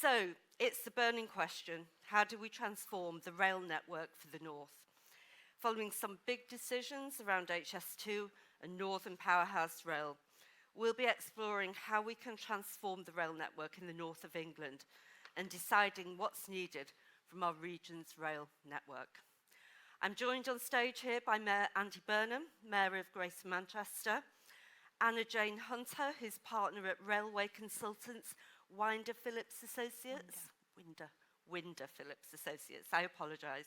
So, it's the burning question: how do we transform the rail network for the North? Following some big decisions around HS2 and Northern Powerhouse Rail, we'll be exploring how we can transform the rail network in the north of England and deciding what's needed from our region's rail network. I'm joined on stage here by Mayor Andy Burnham, Mayor of Greater Manchester, Anna Jane Hunter, who's partner at Railway Consultants Winder Phillips Associates. Winder Phillips Associates, I apologise.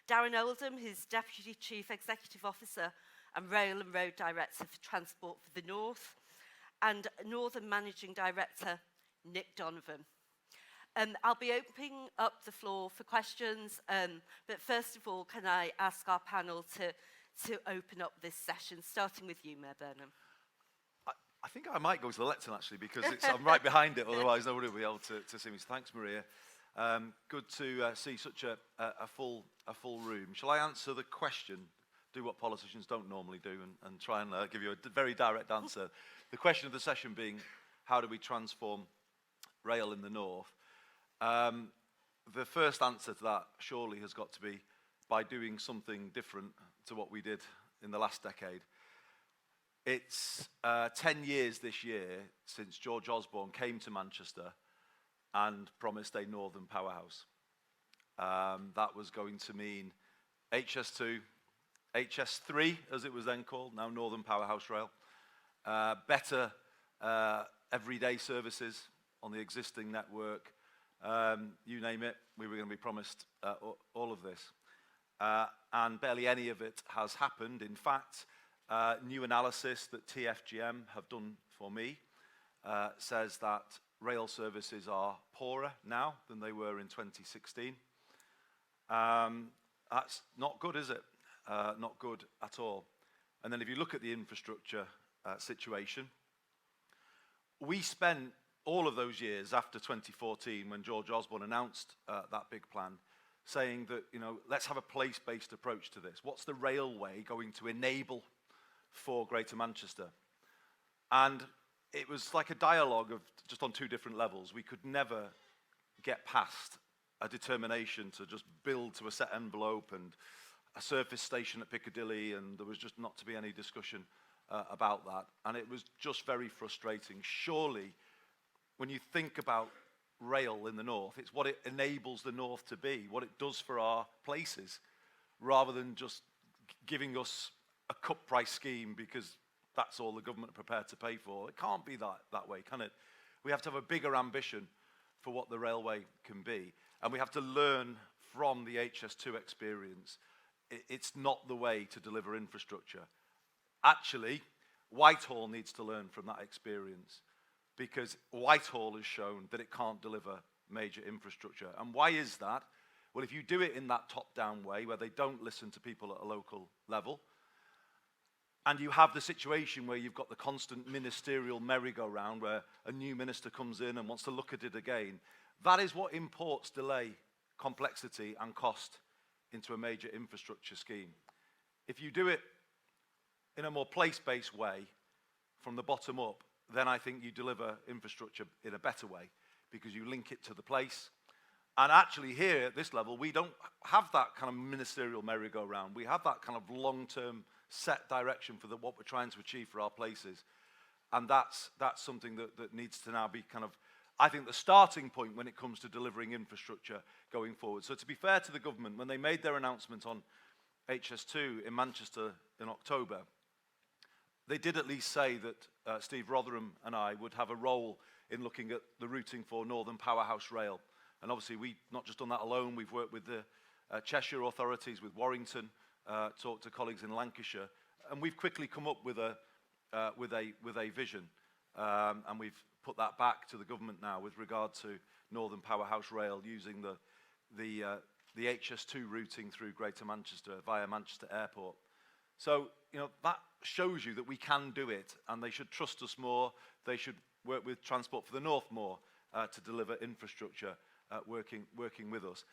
Darren Oldham, who's Deputy Chief Executive Officer and Rail and Road Director for Transport for the North, and Northern Managing Director, Nick Donovan. I'll be opening up the floor for questions, but first of all, can I ask our panel to open up this session, starting with you, Mayor Burnham. I think I might go to the lectern, actually, because I'm right behind it, otherwise nobody will be able to see me. So thanks, Maria. Good to see such a full room. Shall I answer the question, do what politicians don't normally do, and try and give you a very direct answer? The question of the session being, how do we transform rail in the North? The first answer to that surely has got to be by doing something different to what we did in the last decade. It's 10 years this year since George Osborne came to Manchester and promised a northern powerhouse. That was going to mean HS2, HS3 as it was then called, now Northern Powerhouse Rail, better everyday services on the existing network, you name it, we were going to be promised all of this. And barely any of it has happened. In fact, new analysis that TFGM have done for me says that rail services are poorer now than they were in 2016. That's not good, is it? Not good at all. And then if you look at the infrastructure situation, we spent all of those years after 2014, when George Osborne announced that big plan, saying that, you know, let's have a place-based approach to this. What's the railway going to enable for Greater Manchester? And it was like a dialogue of just on two different levels. We could never get past a determination to just build to a set envelope and a surface station at Piccadilly, and there was just not to be any discussion about that. And it was just very frustrating. Surely, when you think about rail in the North, it's what it enables the North to be, what it does for our places, rather than just giving us a cut price scheme because that's all the government are prepared to pay for. It can't be that way, can it? We have to have a bigger ambition for what the railway can be, and we have to learn from the HS2 experience. It's not the way to deliver infrastructure. Actually, Whitehall needs to learn from that experience, because Whitehall has shown that it can't deliver major infrastructure. And why is that? Well, if you do it in that top-down way, where they don't listen to people at a local level, and you have the situation where you've got the constant ministerial merry-go-round, where a new minister comes in and wants to look at it again, that is what imports delay, complexity, and cost into a major infrastructure scheme. If you do it in a more place-based way, from the bottom up, then I think you deliver infrastructure in a better way, because you link it to the place. And actually here at this level, we don't have that kind of ministerial merry-go-round. We have that kind of long-term set direction for what we're trying to achieve for our places. And that's something that needs to now be kind of, I think, the starting point when it comes to delivering infrastructure going forward. So to be fair to the government, when they made their announcement on HS2 in Manchester in October, they did at least say that Steve Rotherham and I would have a role in looking at the routing for Northern Powerhouse Rail. And obviously we've not just done that alone, we've worked with the Cheshire authorities, with Warrington, talked to colleagues in Lancashire, and we've quickly come up with a vision, and we've put that back to the government now with regard to Northern Powerhouse Rail using the HS2 routing through Greater Manchester via Manchester Airport. So, you know, that shows you that we can do it, and they should trust us more. They should work with Transport for the North more to deliver infrastructure, working with us.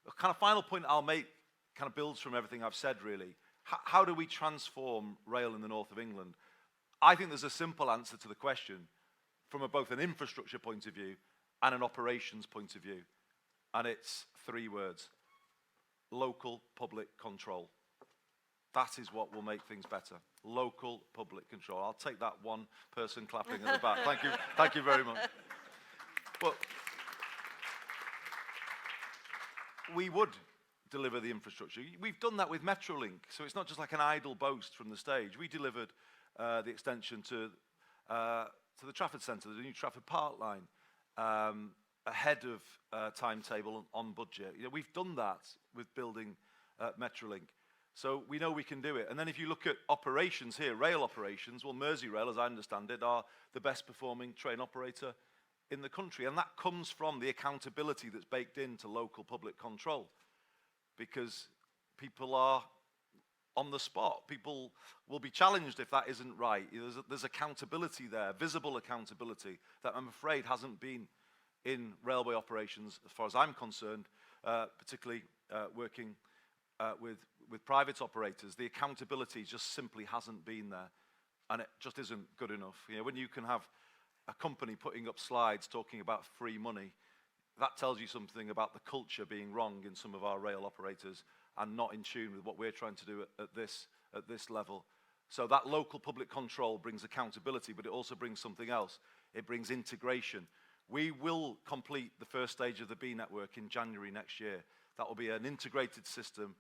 The kind of final point I'll make kind of builds from everything I've said, really. How do we transform rail in the north of England? I think there's a simple answer to the question from both an infrastructure point of view and an operations point of view. And it's 3 words: local public control. That is what will make things better. Local public control. I'll take that one person clapping at the back. Thank you very much. But we would deliver the infrastructure. We've done that with Metrolink, so it's not just like an idle boast from the stage. We delivered the extension to the Trafford Centre, the new Trafford Park line, ahead of timetable, on budget. You know, we've done that with building Metrolink. So we know we can do it. And then if you look at operations here, rail operations, well, Merseyrail, as I understand it, are the best performing train operator in the country. And that comes from the accountability that's baked into local public control. Because people are on the spot. People will be challenged if that isn't right. There's accountability there, visible accountability, that I'm afraid hasn't been in railway operations as far as I'm concerned, particularly working with private operators. The accountability just simply hasn't been there, and it just isn't good enough. You know, when you can have a company putting up slides talking about free money, that tells you something about the culture being wrong in some of our rail operators and not in tune with what we're trying to do at this level. So that local public control brings accountability, but it also brings something else. It brings integration. We will complete the first stage of the B network in January next year. That will be an integrated system,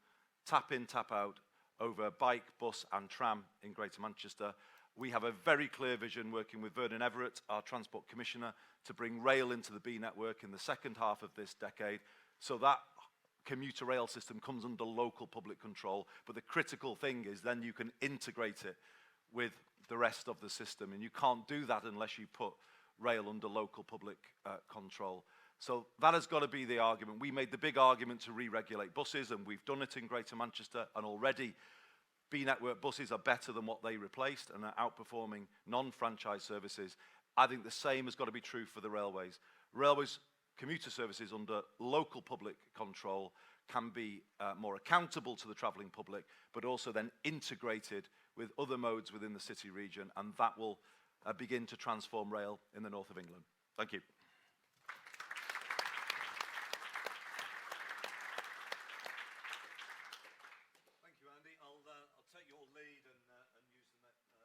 tap in, tap out, over bike, bus and tram in Greater Manchester. We have a very clear vision, working with Vernon Everett, our Transport Commissioner, to bring rail into the B network in the second half of this decade, so that commuter rail system comes under local public control. But the critical thing is then you can integrate it with the rest of the system, and you can't do that unless you put rail under local public control. So that has got to be the argument. We made the big argument to re-regulate buses, and we've done it in Greater Manchester, and already B network buses are better than what they replaced and are outperforming non-franchise services. I think the same has got to be true for the railways. Railways commuter services under local public control can be more accountable to the travelling public, but also then integrated with other modes within the city region, and that will begin to transform rail in the north of England. Thank you.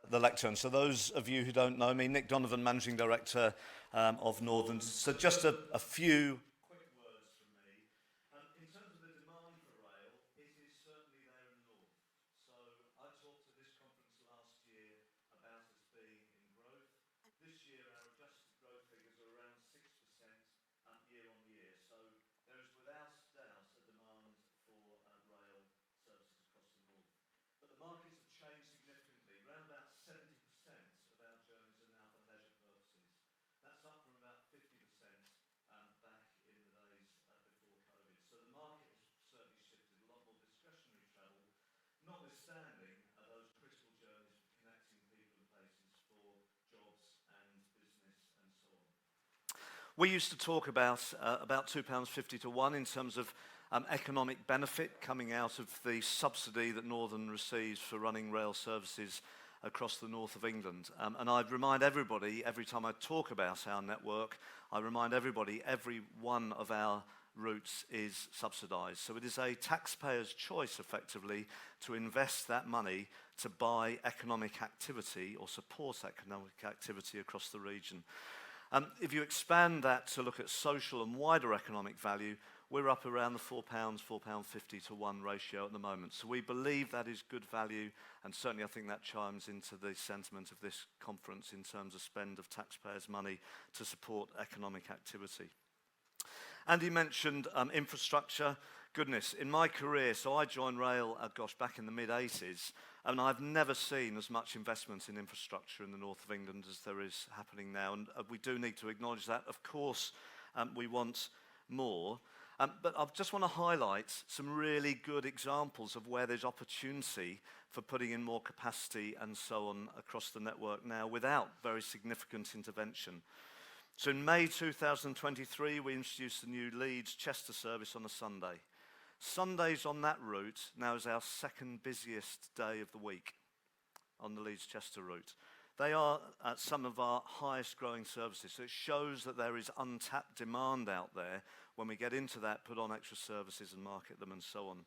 The lectern. So those of you who don't know me, Nick Donovan, Managing Director of Northern. So just a few quick words from me. In terms of the demand for rail, it is certainly there in the north. So I talked at this conference last year about us being in growth. This year our adjusted growth figures are around 6% year on year. So there is without doubt a demand for rail services across the north. But the markets have changed significantly. Around about 70% of our journeys are now for leisure purposes. That's up from about 50% back in the days before COVID. So the market has certainly shifted, a lot more discretionary travel, notwithstanding those critical journeys for connecting people and places for jobs and business and so on. We used to talk about £2.50 to 1 in terms of economic benefit coming out of the subsidy that Northern receives for running rail services across the north of England. And I'd remind everybody, every time I talk about our network, I remind everybody every one of our routes is subsidised. So it is a taxpayer's choice, effectively, to invest that money to buy economic activity or support economic activity across the region. If you expand that to look at social and wider economic value, we're up around the £4.50 to 1 ratio at the moment. So we believe that is good value, and certainly I think that chimes into the sentiment of this conference in terms of spend of taxpayers' money to support economic activity. Andy mentioned infrastructure. Goodness, in my career, so I joined rail, back in the mid-80s, and I've never seen as much investment in infrastructure in the north of England as there is happening now, and we do need to acknowledge that. Of course, we want more. But I just want to highlight some really good examples of where there's opportunity for putting in more capacity and so on across the network now without very significant intervention. So in May 2023, we introduced the new Leeds-Chester service on a Sunday. Sundays on that route now is our second busiest day of the week on the Leeds-Chester route. They are some of our highest growing services. So it shows that there is untapped demand out there. When we get into that, put on extra services and market them and so on.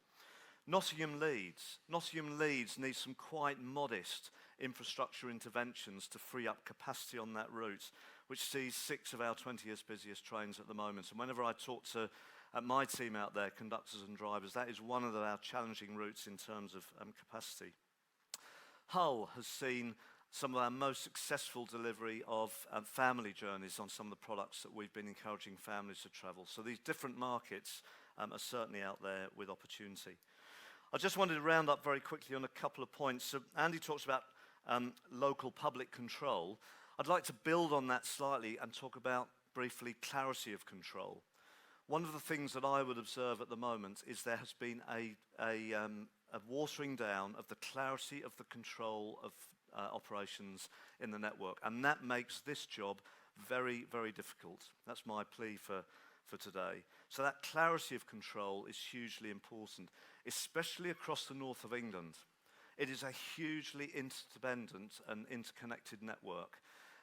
Nottingham Leeds. Nottingham Leeds needs some quite modest infrastructure interventions to free up capacity on that route, which sees 6 of our 20th busiest trains at the moment. And whenever I talk to my team out there, conductors and drivers, that is one of our challenging routes in terms of capacity. Hull has seen some of our most successful delivery of family journeys on some of the products that we've been encouraging families to travel. So these different markets are certainly out there with opportunity. I just wanted to round up very quickly on a couple of points. So Andy talks about local public control. I'd like to build on that slightly and talk about briefly clarity of control. One of the things that I would observe at the moment is there has been a watering down of the clarity of the control of operations in the network, and that makes this job very, very difficult. That's my plea for today. So that clarity of control is hugely important, especially across the north of England. It is a hugely interdependent and interconnected network.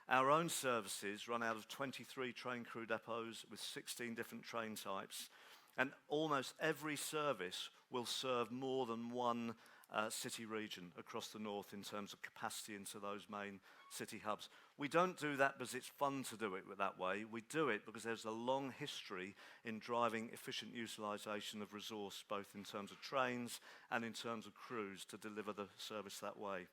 Our own services run out of 23 train crew depots with 16 different train types, and almost every service will serve more than one city region across the north in terms of capacity into those main city hubs. We don't do that because it's fun to do it that way. We do it because there's a long history in driving efficient utilisation of resource, both in terms of trains and in terms of crews, to deliver the service that way.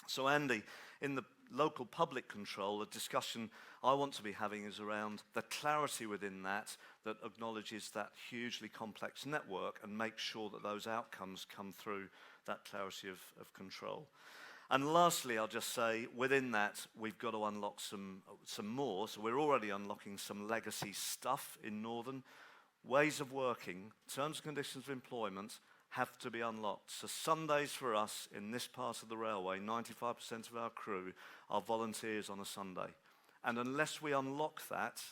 So Andy, in the local public control, the discussion I want to be having is around the clarity within that acknowledges that hugely complex network and makes sure that those outcomes come through that clarity of control. And lastly, I'll just say, within that, we've got to unlock some more. So we're already unlocking some legacy stuff in Northern. Ways of working, terms and conditions of employment, have to be unlocked. So Sundays for us in this part of the railway, 95% of our crew are volunteers on a Sunday. And unless we unlock that,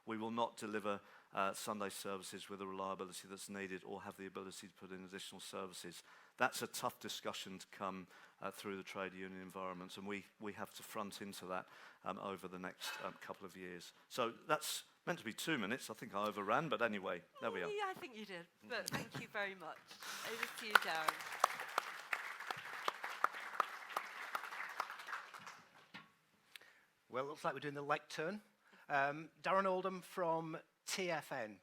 we will not deliver Sunday services with the reliability that's needed or have the ability to put in additional services. That's a tough discussion to come through the trade union environment, and we have to front into that over the next couple of years. So that's meant to be 2 minutes. I think I overran, but anyway, there we are. Yeah, I think you did, but thank you very much. Over to you, Darren. Well, it looks like we're doing the lectern. Darren Oldham from TFN.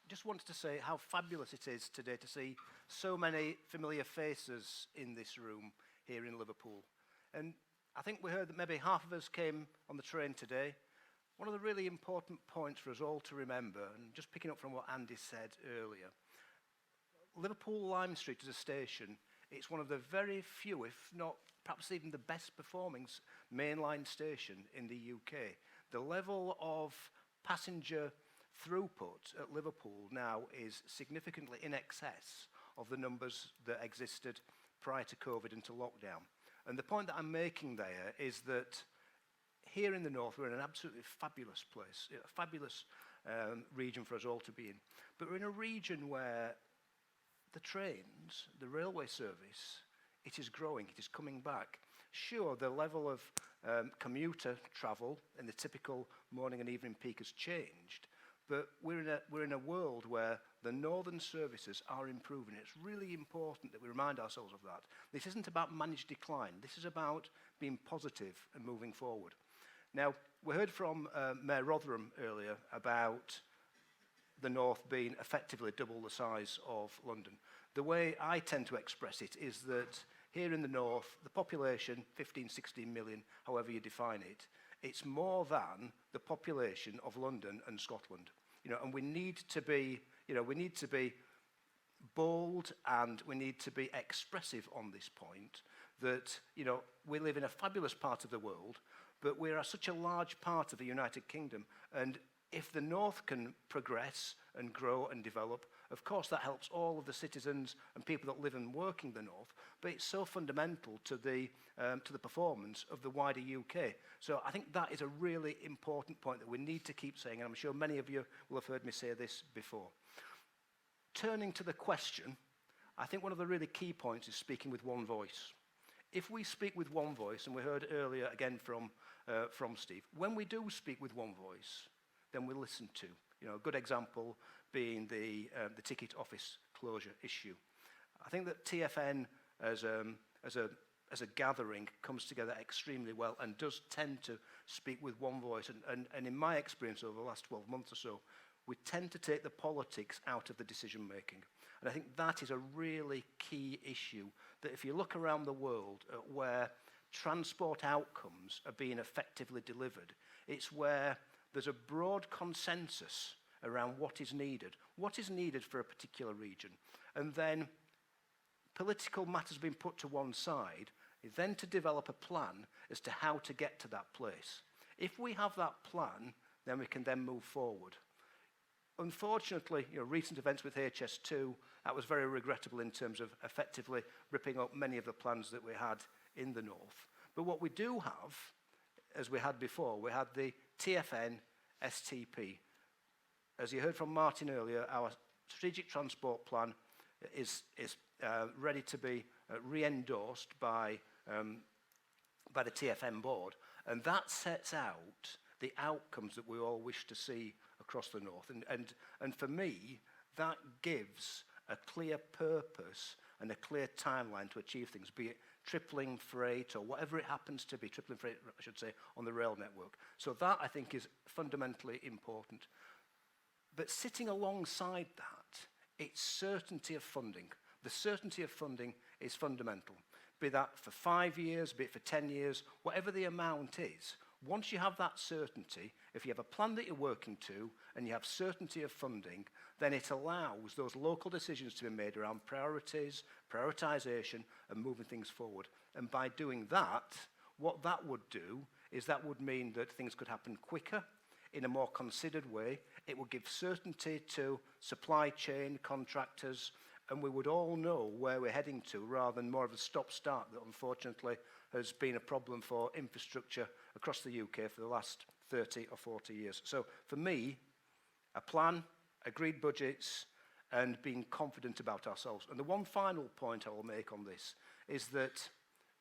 Just wanted to say how fabulous it is today to see so many familiar faces in this room here in Liverpool. And I think we heard that maybe half of us came on the train today. One of the really important points for us all to remember, and just picking up from what Andy said earlier, Liverpool Lime Street as a station, it's one of the very few, if not perhaps even the best performing mainline station in the UK. The level of passenger throughput at Liverpool now is significantly in excess of the numbers that existed prior to COVID and to lockdown. And the point that I'm making there is that here in the north, we're in an absolutely fabulous place, a fabulous region for us all to be in. But we're in a region where the trains, the railway service, it is growing, it is coming back. Sure, the level of commuter travel in the typical morning and evening peak has changed, but we're in a world where the northern services are improving. It's really important that we remind ourselves of that. This isn't about managed decline. This is about being positive and moving forward. Now, we heard from Mayor Rotherham earlier about the north being effectively double the size of London. The way I tend to express it is that here in the north, the population, 15, 16 million, however you define it, it's more than the population of London and Scotland. And we need to be, bold, and we need to be expressive on this point that, we live in a fabulous part of the world, but we are such a large part of the United Kingdom, and if the north can progress and grow and develop, of course that helps all of the citizens and people that live and work in the north, but it's so fundamental to the performance of the wider UK. So I think that is a really important point that we need to keep saying, and I'm sure many of you will have heard me say this before. Turning to the question, I think one of the really key points is speaking with one voice. If we speak with one voice, and we heard earlier again from Steve, when we do speak with one voice, then we listen to. You know, a good example being the ticket office closure issue. I think that TFN as a gathering comes together extremely well and does tend to speak with one voice. And in my experience over the last 12 months or so, we tend to take the politics out of the decision making. And I think that is a really key issue, that if you look around the world at where transport outcomes are being effectively delivered, it's where there's a broad consensus around what is needed for a particular region. And then political matters being put to one side, then to develop a plan as to how to get to that place. If we have that plan, then we can then move forward. Unfortunately, recent events with HS2, that was very regrettable in terms of effectively ripping up many of the plans that we had in the north. But what we do have, as we had before, we had the TFN STP. As you heard from Martin earlier, our strategic transport plan is ready to be re-endorsed by the TFN board, and that sets out the outcomes that we all wish to see across the north. And for me, that gives a clear purpose and a clear timeline to achieve things, be it tripling freight or whatever it happens to be, tripling freight, I should say, on the rail network. So that, I think, is fundamentally important. But sitting alongside that, it's certainty of funding. The certainty of funding is fundamental. Be that for 5 years, be it for 10 years, whatever the amount is, once you have that certainty, if you have a plan that you're working to and you have certainty of funding, then it allows those local decisions to be made around priorities, prioritization, and moving things forward. And by doing that, what that would do is that would mean that things could happen quicker, in a more considered way. It would give certainty to supply chain contractors, and we would all know where we're heading to, rather than more of a stop-start that unfortunately has been a problem for infrastructure across the UK for the last 30 or 40 years. So for me, a plan, agreed budgets, and being confident about ourselves. And the one final point I will make on this is that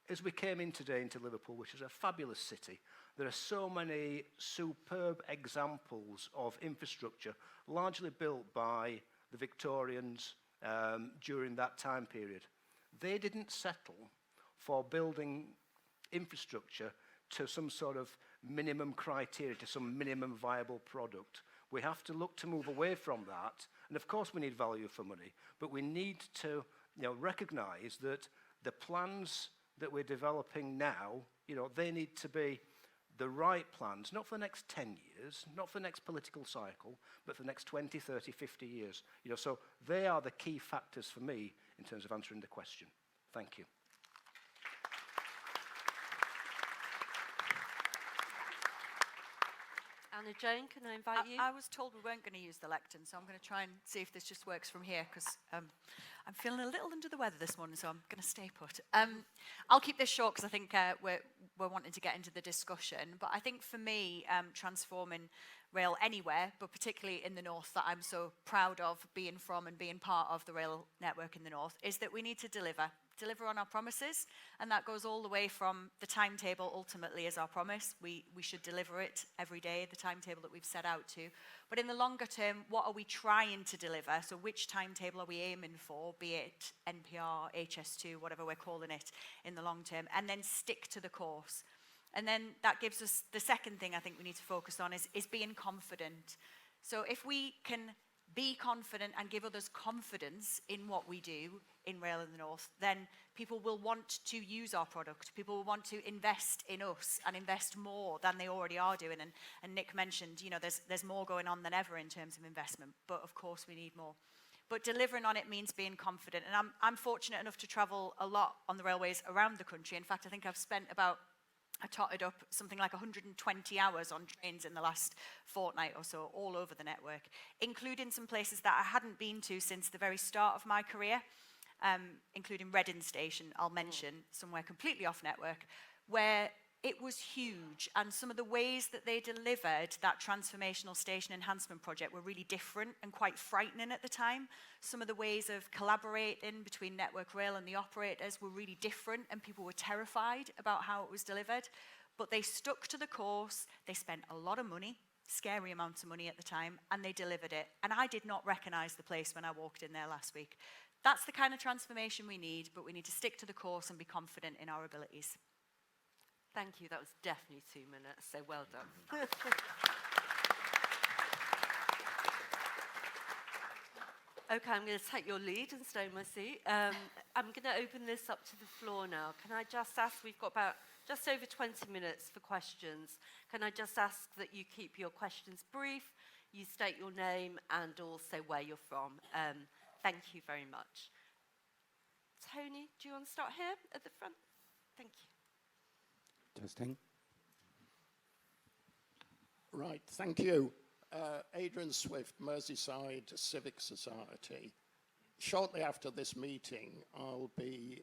as we came in today into Liverpool, which is a fabulous city, there are so many superb examples of infrastructure largely built by the Victorians during that time period. They didn't settle for building infrastructure to some sort of minimum criteria, to some minimum viable product. We have to look to move away from that. And of course we need value for money, but we need to recognize that the plans that we're developing now, they need to be the right plans, not for the next 10 years, not for the next political cycle, but for the next 20, 30, 50 years. So they are the key factors for me in terms of answering the question. Thank you. Anna Jane, can I invite you? I was told we weren't going to use the lectern, so I'm going to try and see if this just works from here, because I'm feeling a little under the weather this morning, so I'm going to stay put. I'll keep this short, because I think we're wanting to get into the discussion. But I think for me, transforming rail anywhere, but particularly in the north, that I'm so proud of being from and being part of the rail network in the north, is that we need to deliver on our promises, and that goes all the way from the timetable ultimately as our promise. We should deliver it every day, the timetable that we've set out to. But in the longer term, what are we trying to deliver? So which timetable are we aiming for, be it NPR, HS2, whatever we're calling it in the long term, and then stick to the course. And then that gives us the second thing I think we need to focus on is being confident. So if we can be confident and give others confidence in what we do in Rail in the North, then people will want to use our product. People will want to invest in us and invest more than they already are doing. And Nick mentioned, there's more going on than ever in terms of investment, but of course we need more. But delivering on it means being confident. And I'm fortunate enough to travel a lot on the railways around the country. In fact, I think I totted up something like 120 hours on trains in the last fortnight or so, all over the network, including some places that I hadn't been to since the very start of my career, including Reading Station, I'll mention, somewhere completely off network, where it was huge, and some of the ways that they delivered that transformational station enhancement project were really different and quite frightening at the time. Some of the ways of collaborating between Network Rail and the operators were really different, and people were terrified about how it was delivered. But they stuck to the course, they spent a lot of money, scary amounts of money at the time, and they delivered it. And I did not recognize the place when I walked in there last week. That's the kind of transformation we need, but we need to stick to the course and be confident in our abilities. Thank you. That was definitely 2 minutes, so well done. Okay, I'm going to take your lead and stay in my seat. I'm going to open this up to the floor now. Can I just ask, we've got about just over 20 minutes for questions. Can I just ask that you keep your questions brief, you state your name and also where you're from. Thank you very much. Tony, do you want to start here at the front? Thank you. Testing. Right, thank you. Adrian Swift, Merseyside Civic Society. Shortly after this meeting, I'll be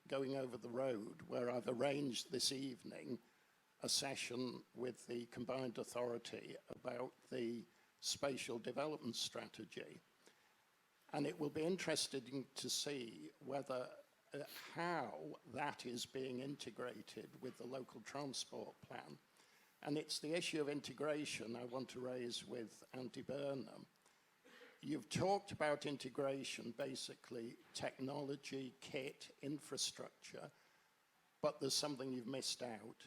going over the road where I've arranged this evening a session with the Combined Authority about the spatial development strategy. And it will be interesting to see whether how that is being integrated with the local transport plan. And it's the issue of integration I want to raise with Auntie Burnham. You've talked about integration, basically technology, kit, infrastructure, but there's something you've missed out,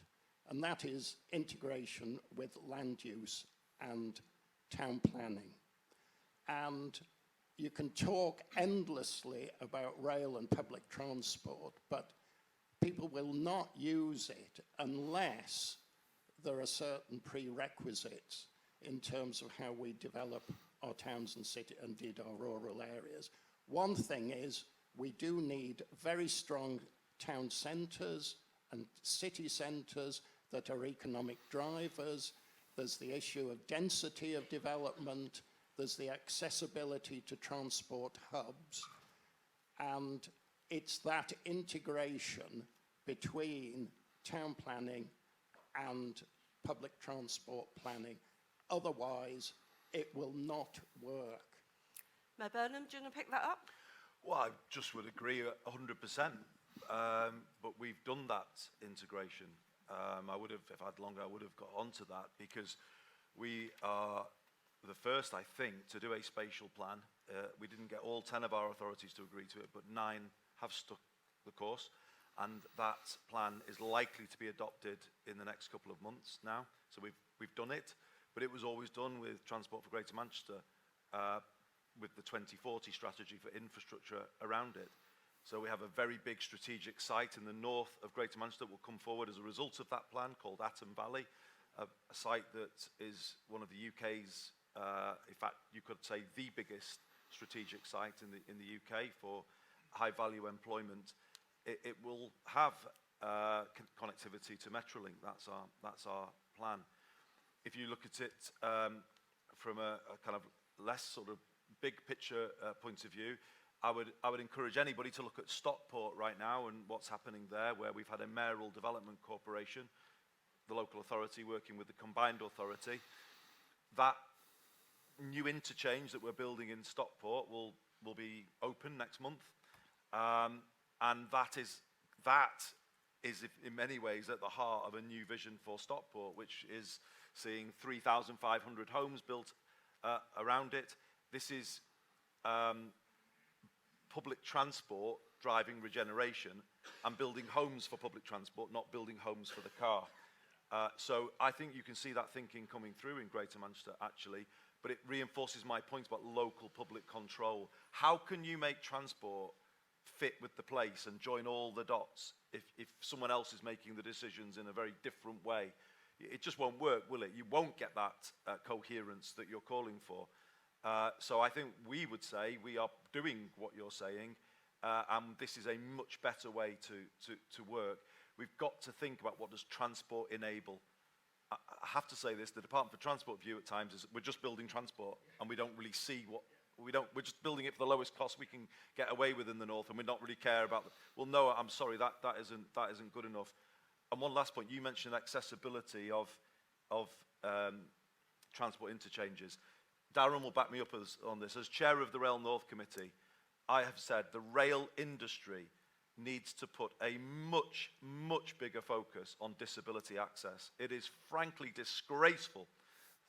and that is integration with land use and town planning. And you can talk endlessly about rail and public transport, but people will not use it unless there are certain prerequisites in terms of how we develop our towns and cities, indeed our rural areas. One thing is we do need very strong town centres and city centres that are economic drivers. There's the issue of density of development. There's the accessibility to transport hubs. And it's that integration between town planning and public transport planning. Otherwise, it will not work. Mayor Burnham, do you want to pick that up? Well, I just would agree 100%. But we've done that integration. I would have, if I had longer, I would have got onto that because we are the first, I think, to do a spatial plan. We didn't get all 10 of our authorities to agree to it, but 9 have stuck the course. And that plan is likely to be adopted in the next couple of months now. So we've done it, but it was always done with Transport for Greater Manchester, with the 2040 strategy for infrastructure around it. So we have a very big strategic site in the north of Greater Manchester that will come forward as a result of that plan called Atom Valley, a site that is one of the UK's, in fact, you could say the biggest strategic site in the UK for high-value employment. It will have connectivity to Metrolink. That's our plan. If you look at it from a kind of less sort of big picture point of view, I would encourage anybody to look at Stockport right now and what's happening there, where we've had a mayoral development corporation, the local authority working with the combined authority. That new interchange that we're building in Stockport will be open next month. And that is in many ways at the heart of a new vision for Stockport, which is seeing 3,500 homes built around it. This is public transport driving regeneration and building homes for public transport, not building homes for the car. So I think you can see that thinking coming through in Greater Manchester, actually, but it reinforces my point about local public control. How can you make transport fit with the place and join all the dots if someone else is making the decisions in a very different way? It just won't work, will it? You won't get that coherence that you're calling for. So I think we would say we are doing what you're saying, and this is a much better way to work. We've got to think about what does transport enable. I have to say this, the Department for Transport view at times is we're just building transport and we don't really see we're just building it for the lowest cost we can get away with in the north, and we don't really care about well, no, I'm sorry, that isn't good enough. and one last point, you mentioned accessibility of transport interchanges. Darren will back me up on this. As chair of the Rail North Committee, I have said the rail industry needs to put a much, much bigger focus on disability access. It is frankly disgraceful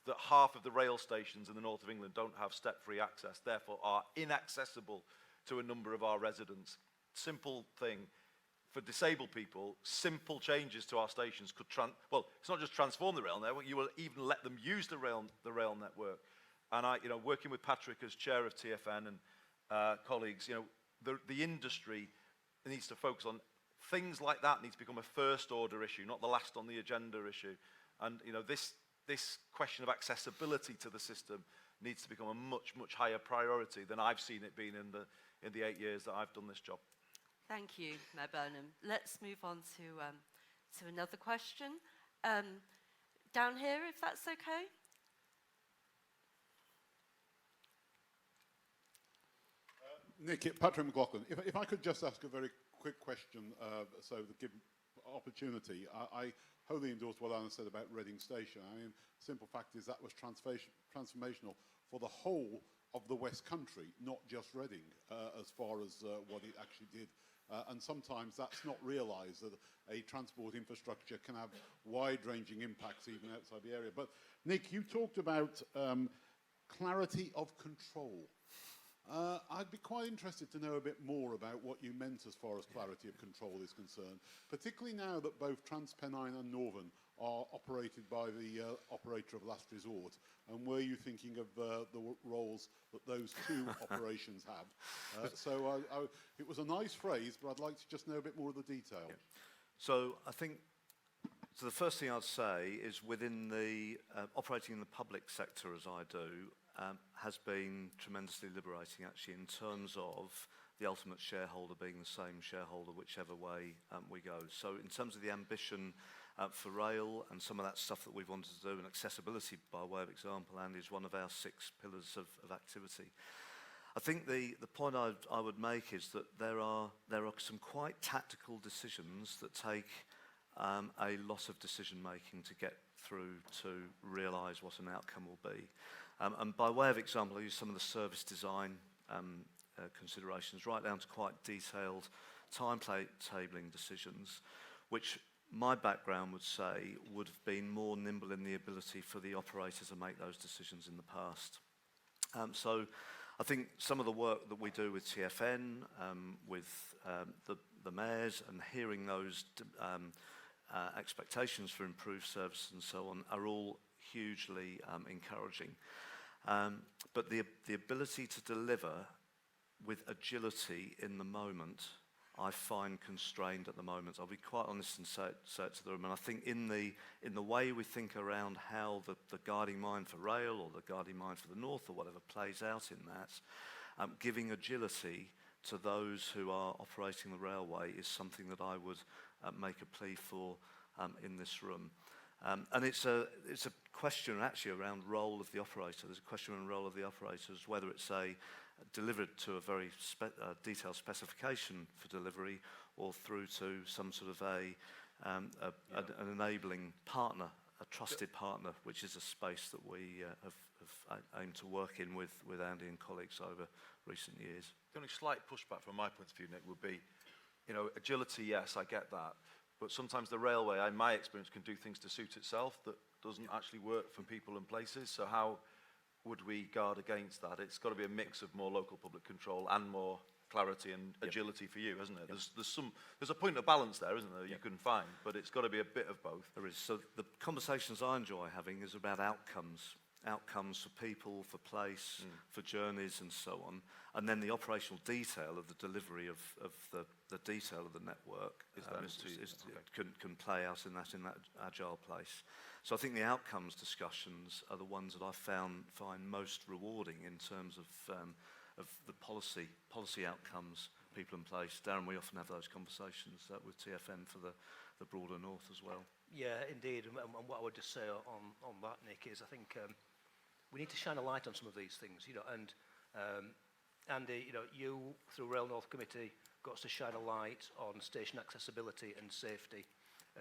that half of the rail stations in the north of England don't have step-free access, therefore are inaccessible to a number of our residents. Simple thing. For disabled people, simple changes to our stations could, well, it's not just transform the rail network, you will even let them use the rail network. And working with Patrick as chair of TFN and colleagues, the industry needs to focus on things like that. Needs to become a first order issue, not the last on the agenda issue. And this question of accessibility to the system needs to become a much, much higher priority than I've seen it being in the 8 years that I've done this job. Thank you, Mayor Burnham. Let's move on to another question. Down here, if that's okay. Nick, Patrick McLaughlin, if I could just ask a very quick question, so to give opportunity. I wholly endorse what Anna said about Reading Station. I mean, simple fact is that was transformational for the whole of the West Country, not just Reading, as far as what it actually did. And sometimes that's not realised, that a transport infrastructure can have wide-ranging impacts even outside the area. But Nick, you talked about clarity of control. I'd be quite interested to know a bit more about what you meant as far as clarity of control is concerned, particularly now that both TransPennine and Northern are operated by the operator of last resort. And were you thinking of the roles that those two operations have? It was a nice phrase, but I'd like to just know a bit more of the detail. Yeah. So I think, the first thing I'd say is within the operating in the public sector as I do, has been tremendously liberating actually in terms of the ultimate shareholder being the same shareholder whichever way we go. So in terms of the ambition for rail and some of that stuff that we've wanted to do, and accessibility by way of example, Andy, is one of our 6 pillars of activity. I think the point I would make is that there are some quite tactical decisions that take a lot of decision making to get through to realise what an outcome will be. And by way of example, I use some of the service design considerations right down to quite detailed timetabling decisions, which my background would say would have been more nimble in the ability for the operator to make those decisions in the past. So I think some of the work that we do with TFN, with the mayors, and hearing those expectations for improved service and so on are all hugely encouraging. But the ability to deliver with agility in the moment, I find constrained at the moment. I'll be quite honest and say it to the room. And I think in the way we think around how the guiding mind for rail or the guiding mind for the north or whatever plays out in that, giving agility to those who are operating the railway is something that I would make a plea for in this room. And it's a question actually around role of the operator. There's a question around role of the operators, whether it's delivered to a very detailed specification for delivery or through to some sort of an enabling partner, a trusted partner, which is a space that we have aimed to work in with Andy and colleagues over recent years. The only slight pushback from my point of view, Nick, would be, agility, yes, I get that. But sometimes the railway, in my experience, can do things to suit itself that doesn't actually work for people and places. So how would we guard against that? It's got to be a mix of more local public control and more clarity and agility for you, hasn't it? There's a point of balance there, isn't there, you can find, but it's got to be a bit of both. There is. So the conversations I enjoy having is about outcomes for people, for place, for journeys and so on. And then the operational detail of the delivery of the detail of the network can play out in that agile place. So I think the outcomes discussions are the ones that I find most rewarding in terms of the policy outcomes, people in place. Darren, we often have those conversations with TFN for the broader north as well. Yeah, indeed. And what I would just say on that, Nick, is I think we need to shine a light on some of these things, and Andy, you through Rail North Committee got us to shine a light on station accessibility and safety.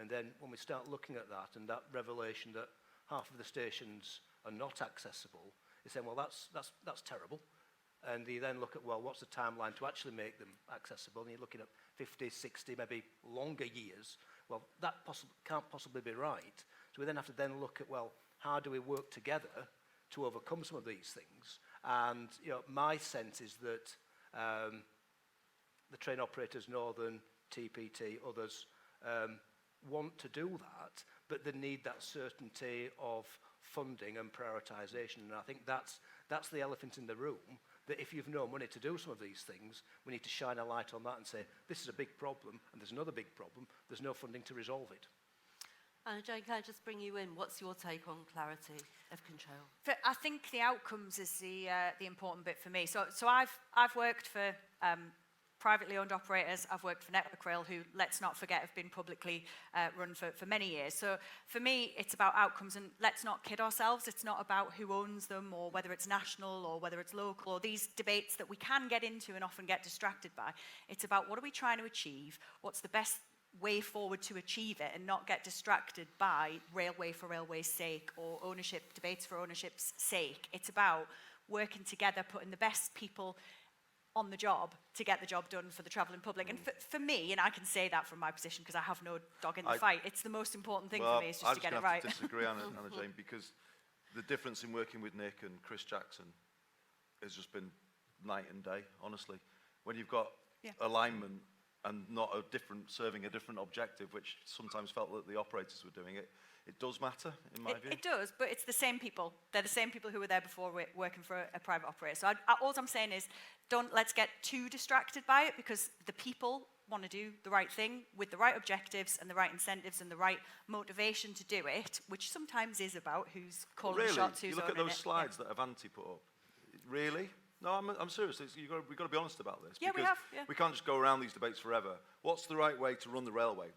And then when we start looking at that and that revelation that half of the stations are not accessible, you say, well, that's terrible. And you then look at, well, what's the timeline to actually make them accessible? And you're looking at 50, 60, maybe longer years. Well, that can't possibly be right. So we then have to then look at, well, how do we work together to overcome some of these things? And my sense is that the train operators, Northern, TPT, others, want to do that, but they need that certainty of funding and prioritisation. And I think that's the elephant in the room, that if you've no money to do some of these things, we need to shine a light on that and say, this is a big problem, and there's another big problem, there's no funding to resolve it. And Jane, can I just bring you in? What's your take on clarity of control? I think the outcomes is the important bit for me. So I've worked for privately owned operators. I've worked for Network Rail, who, let's not forget, have been publicly run for many years. So for me, it's about outcomes, and let's not kid ourselves. It's not about who owns them or whether it's national or whether it's local or these debates that we can get into and often get distracted by. It's about what are we trying to achieve, what's the best way forward to achieve it, and not get distracted by railway for railway's sake or ownership debates for ownership's sake. It's about working together, putting the best people on the job to get the job done for the travelling public. And for me, and I can say that from my position because I have no dog in the fight, it's the most important thing for me is just to get it right. I disagree, Anna Jane, because the difference in working with Nick and Chris Jackson has just been night and day, honestly. When you've got alignment and not serving a different objective, which sometimes felt that the operators were doing it, it does matter, in my view. It does, but it's the same people. They're the same people who were there before working for a private operator. So all I'm saying is, let's get too distracted by it, because the people want to do the right thing with the right objectives and the right incentives and the right motivation to do it, which sometimes is about who's calling the shots, who's you look at those slides that Avanti put up. Really? No, I'm serious. We've got to be honest about this. Yeah, we have. Yeah. We can't just go around these debates forever. What's the right way to run the railway?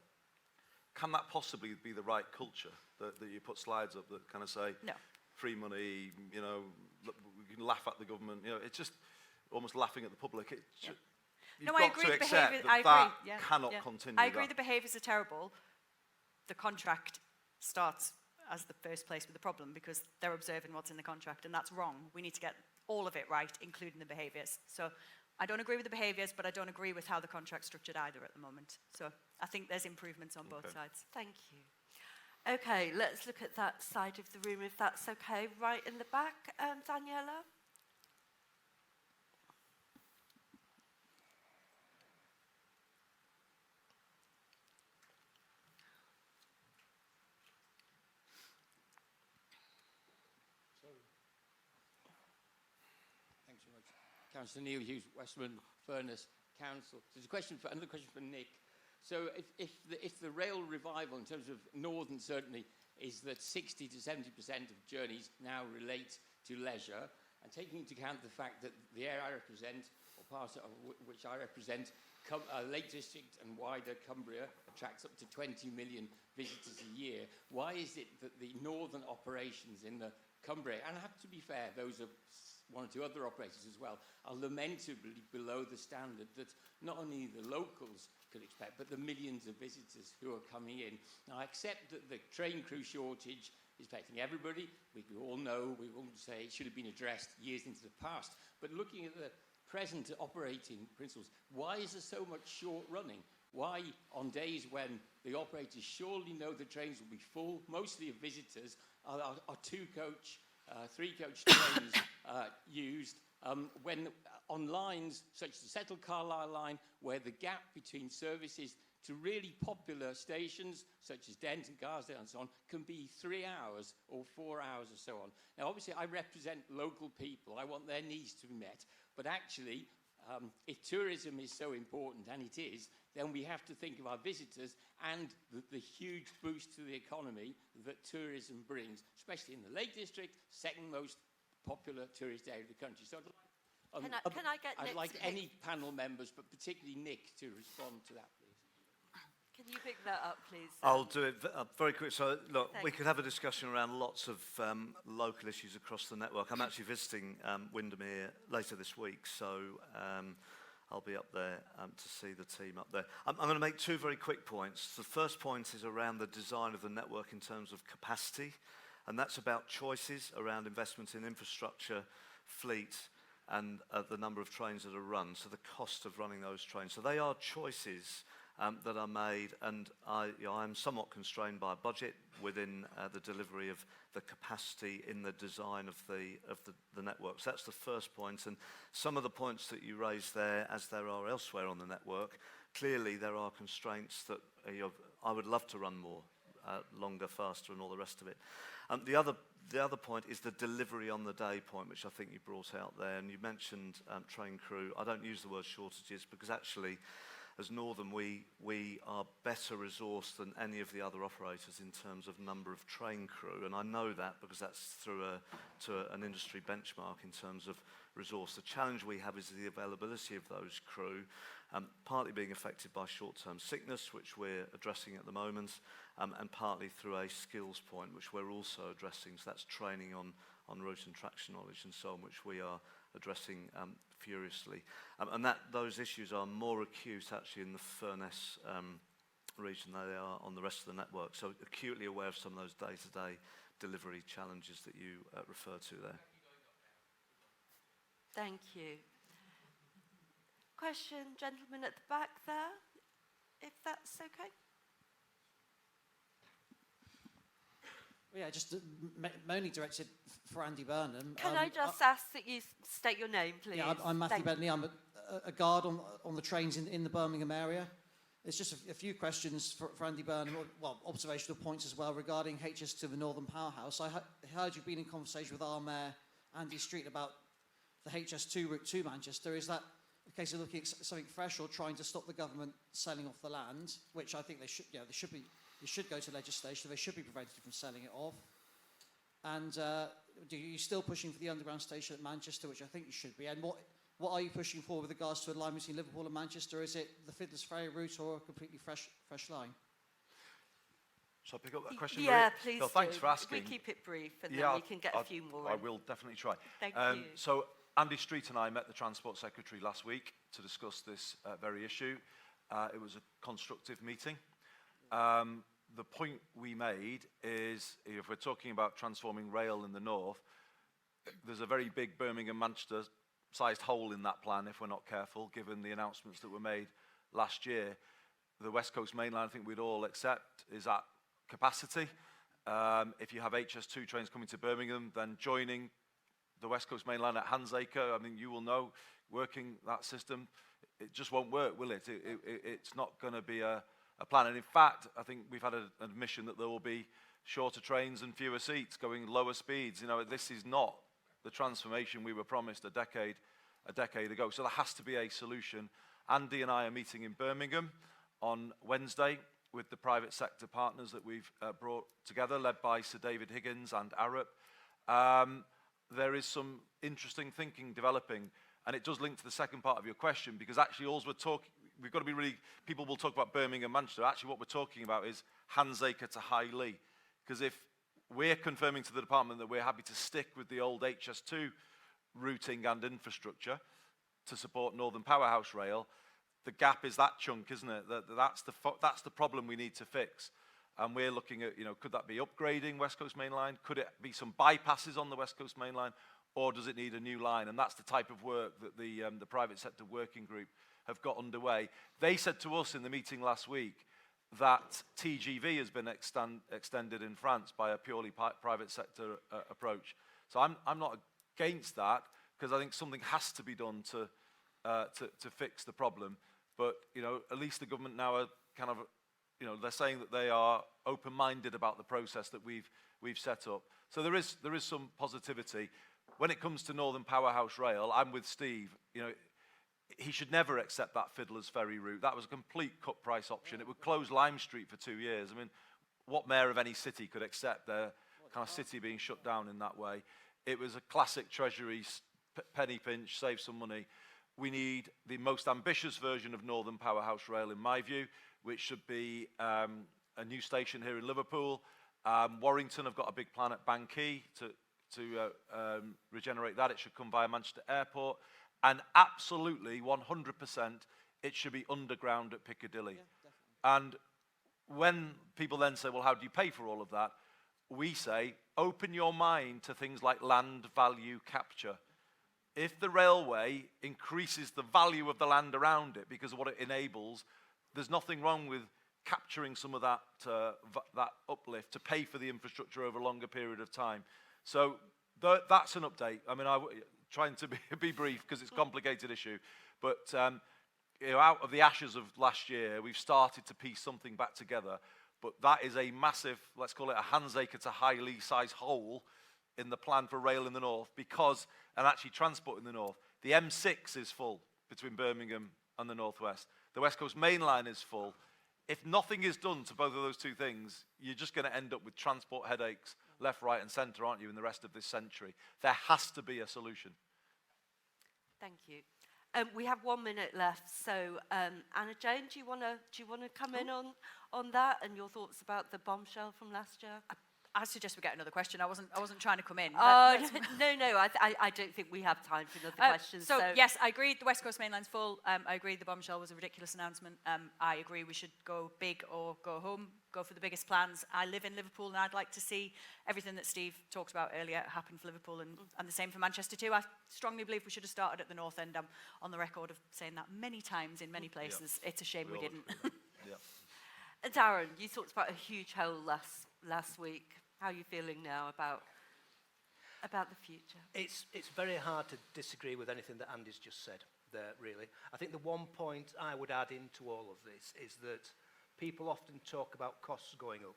Can that possibly be the right culture that you put slides up that kind of say, no, free money, we can laugh at the government, it's just almost laughing at the public. You've got I agree to the accept behaviour, that cannot continue. I agree the behaviours are terrible. The contract starts as the first place with the problem because they're observing what's in the contract, and that's wrong. We need to get all of it right, including the behaviours. So I don't agree with the behaviours, but I don't agree with how the contract's structured either at the moment. So I think there's improvements on both sides. Thank you. Okay, let's look at that side of the room, if that's okay. Right in the back, Daniela. Thanks so much. Councillor Neil Hughes, Westmorland Furness Council. There's another question for Nick. So if the rail revival in terms of Northern certainly is that 60 to 70% of journeys now relate to leisure, and taking into account the fact that the area I represent, or part of which I represent, Lake District and wider Cumbria attracts up to 20 million visitors a year, why is it that the Northern operations in the Cumbria, and I have to be fair, those are one or two other operators as well, are lamentably below the standard that not only the locals could expect, but the millions of visitors who are coming in. Now, I accept that the train crew shortage is affecting everybody. We all know, we all say it should have been addressed years into the past. But looking at the present operating principles, why is there so much short running? Why, on days when the operators surely know the trains will be full, mostly of visitors, are two-coach, three-coach trains used, when on lines such as the Settle Carlisle line, where the gap between services to really popular stations such as Denton, Garsdale and so on can be 3 hours or 4 hours or so on. Now obviously I represent local people, I want their needs to be met, but actually if tourism is so important, and it is, then we have to think of our visitors and the huge boost to the economy that tourism brings, especially in the Lake District, second most popular tourist area of the country. So I'd like any panel members, but particularly Nick, to respond to that, please. Can you pick that up, please? I'll do it very quick. So, look, we could have a discussion around lots of local issues across the network. I'm actually visiting Windermere later this week, so I'll be up there to see the team up there. I'm going to make two very quick points. The first point is around the design of the network in terms of capacity, and that's about choices around investment in infrastructure, fleet, and the number of trains that are run, so the cost of running those trains. So they are choices that are made, and I'm somewhat constrained by budget within the delivery of the capacity in the design of the networks. That's the first point, and some of the points that you raised there, as there are elsewhere on the network, clearly there are constraints that I would love to run more, longer, faster, and all the rest of it. The other point is the delivery on the day point, which I think you brought out there, and you mentioned train crew. I don't use the word shortages because actually, as Northern, we are better resourced than any of the other operators in terms of number of train crew, and I know that because that's through an industry benchmark in terms of resource. The challenge we have is the availability of those crew, partly being affected by short-term sickness, which we're addressing at the moment, and partly through a skills point, which we're also addressing. So that's training on route and traction knowledge and so on, which we are addressing furiously. And those issues are more acute actually in the Furness region than they are on the rest of the network. So acutely aware of some of those day-to-day delivery challenges that you refer to there. Thank you. Question, gentleman at the back there, if that's okay. Yeah, just mainly directed for Andy Burnham. Can I just ask that you state your name, please? Yeah, I'm Matthew Bentley. I'm a guard on the trains in the Birmingham area. It's just a few questions for Andy Burnham, well, observational points as well regarding HS2, the Northern Powerhouse. I heard you've been in conversation with our Mayor, Andy Street, about the HS2 route to Manchester. Is that a case of looking at something fresh or trying to stop the government selling off the land, which I think they should, they should go to legislation. They should be prevented from selling it off. And are you still pushing for the underground station at Manchester, which I think you should be? And what are you pushing for with regards to a line between Liverpool and Manchester? Is it the Fiddler's Ferry route or a completely fresh line? Shall I pick up that question? Yeah, Maria? please Well, thanks do. for asking. We keep it brief and then Yeah, we can get a few more I in. will definitely try. Thank you. So Andy Street and I met the Transport Secretary last week to discuss this very issue. It was a constructive meeting. The point we made is, if we're talking about transforming rail in the north, there's a very big Birmingham-Manchester-sized hole in that plan if we're not careful, given the announcements that were made last year. The West Coast Main Line, I think we'd all accept, is at capacity. If you have HS2 trains coming to Birmingham, then joining the West Coast Main Line at Handsacre, I mean, you will know, working that system, it just won't work, will it? It's not going to be a plan. And in fact, I think we've had an admission that there will be shorter trains and fewer seats going lower speeds. You know, this is not the transformation we were promised a decade ago. So there has to be a solution. Andy and I are meeting in Birmingham on Wednesday with the private sector partners that we've brought together, led by Sir David Higgins and Arup. There is some interesting thinking developing, and it does link to the second part of your question, because actually we've got to be really, people will talk about Birmingham, Manchester. Actually what we're talking about is Handsacre to Highley, because if we're confirming to the department that we're happy to stick with the old HS2 routing and infrastructure to support Northern Powerhouse Rail, the gap is that chunk, isn't it? That's the problem we need to fix. And we're looking at, could that be upgrading West Coast Main Line? Could it be some bypasses on the West Coast Main Line? Or does it need a new line? And that's the type of work that the private sector working group have got underway. They said to us in the meeting last week that TGV has been extended in France by a purely private sector approach. So I'm not against that, because I think something has to be done to fix the problem. But at least the government now are kind of, they're saying that they are open-minded about the process that we've set up. So there is some positivity. When it comes to Northern Powerhouse Rail, I'm with Steve. He should never accept that Fiddler's Ferry route. That was a complete cut price option. It would close Lime Street for 2 years. I mean, what mayor of any city could accept their kind of city being shut down in that way? It was a classic Treasury penny pinch, save some money. We need the most ambitious version of Northern Powerhouse Rail, in my view, which should be a new station here in Liverpool. Warrington have got a big plan at Bangkey to regenerate that. It should come via Manchester Airport. And absolutely, 100%, it should be underground at Piccadilly. And when people then say, well, how do you pay for all of that? We say, open your mind to things like land value capture. If the railway increases the value of the land around it because of what it enables, there's nothing wrong with capturing some of that, that uplift to pay for the infrastructure over a longer period of time. So that's an update. I mean, trying to be brief because it's a complicated issue. But you know, out of the ashes of last year, we've started to piece something back together. But that is a massive, let's call it a Handsacre to Highley size hole in the plan for rail in the north because, and actually transport in the north. The M6 is full between Birmingham and the northwest. The West Coast Main Line is full. If nothing is done to both of those two things, you're just going to end up with transport headaches left, right and centre, aren't you, in the rest of this century? There has to be a solution. Thank you. We have 1 minute left, so Anna-Jane, do you want to come in on that and your thoughts about the bombshell from last year? I suggest we get another question. I wasn't trying to come in. No, I don't think we have time for another question. So yes, I agree. The West Coast Main Line's full. I agree the bombshell was a ridiculous announcement. I agree we should go big or go home. Go for the biggest plans. I live in Liverpool, and I'd like to see everything that Steve talked about earlier happen for Liverpool, and the same for Manchester too. I strongly believe we should have started at the north end. I'm on the record of saying that many times in many places. It's a shame we didn't. And Darren, you talked about a huge hole last week. How are you feeling now about the future? It's very hard to disagree with anything that Andy's just said there, really. I think the one point I would add into all of this is that people often talk about costs going up.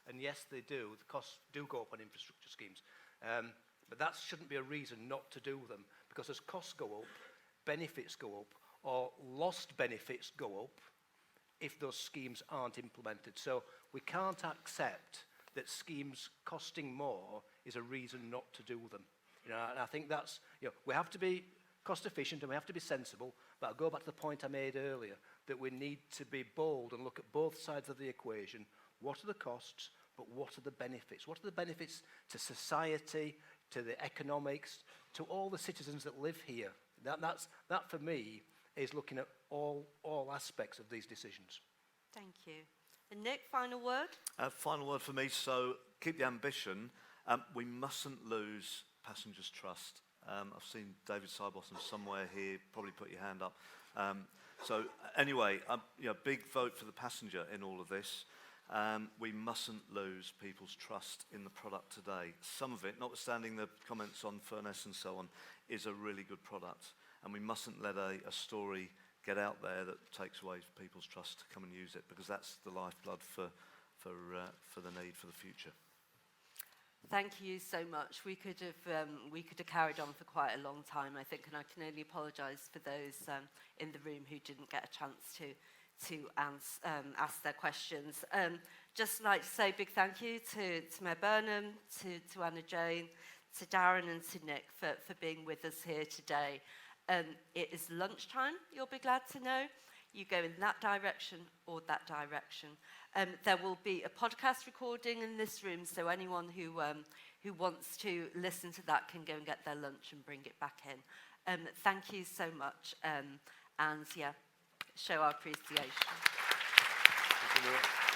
And yes, they do. The costs do go up on infrastructure schemes. But that shouldn't be a reason not to do them. Because as costs go up, benefits go up, or lost benefits go up if those schemes aren't implemented. So we can't accept that schemes costing more is a reason not to do them. You know, and I think that's, you know, we have to be cost efficient and we have to be sensible, but I'll go back to the point I made earlier, that we need to be bold and look at both sides of the equation. What are the costs, but what are the benefits? What are the benefits to society, to the economics, to all the citizens that live here? That for me is looking at all aspects of these decisions. Thank you. And Nick, final word? Final word for me, so keep the ambition. We mustn't lose passengers' trust. I've seen David Sybosson somewhere here, probably put your hand up. So anyway, big vote for the passenger in all of this. We mustn't lose people's trust in the product today. Some of it, notwithstanding the comments on Furness and so on, is a really good product. And we mustn't let a story get out there that takes away people's trust to come and use it, because that's the lifeblood for the need for the future. Thank you so much. We could have carried on for quite a long time, I think, and I can only apologise for those in the room who didn't get a chance to ask their questions. Just like to say a big thank you to Mayor Burnham, to Anna-Jane, to Darren and to Nick for being with us here today. It is lunchtime, you'll be glad to know. You go in that direction or that direction. There will be a podcast recording in this room, so anyone who wants to listen to that can go and get their lunch and bring it back in. Thank you so much, and yeah, show our appreciation. Thank you.